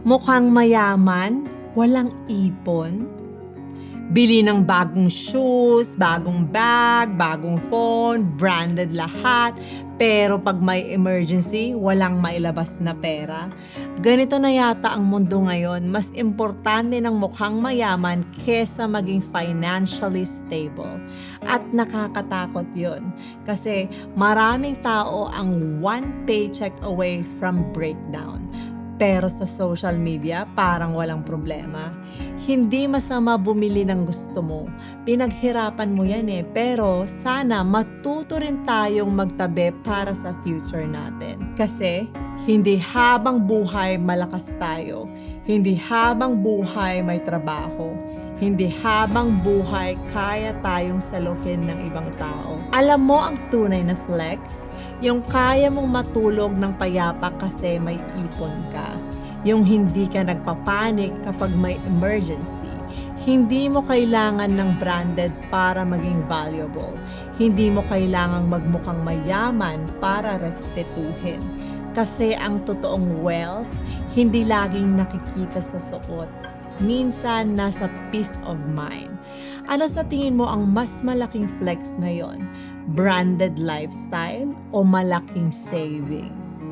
Mukhang mayaman, walang ipon. Bili ng bagong shoes, bagong bag, bagong phone, branded lahat. Pero pag may emergency, walang mailabas na pera. Ganito na yata ang mundo ngayon. Mas importante ng mukhang mayaman kesa maging financially stable. At nakakatakot yun. Kasi maraming tao ang one paycheck away from breakdown. Pero sa social media, parang walang problema. Hindi masama bumili ng gusto mo. Pinaghirapan mo yan eh. Pero sana matuto rin tayong magtabi para sa future natin. Kasi hindi habang buhay malakas tayo. Hindi habang buhay may trabaho. Hindi habang buhay kaya tayong saluhin ng ibang tao. Alam mo ang tunay na flex? Yung kaya mong matulog ng payapa kasi may ipon ka. Yung hindi ka nagpapanik kapag may emergency. Hindi mo kailangan ng branded para maging valuable. Hindi mo kailangang magmukhang mayaman para respetuhin. Kasi ang totoong wealth, hindi laging nakikita sa suot. Minsan nasa peace of mind. Ano sa tingin mo ang mas malaking flex ngayon? Branded lifestyle o malaking savings?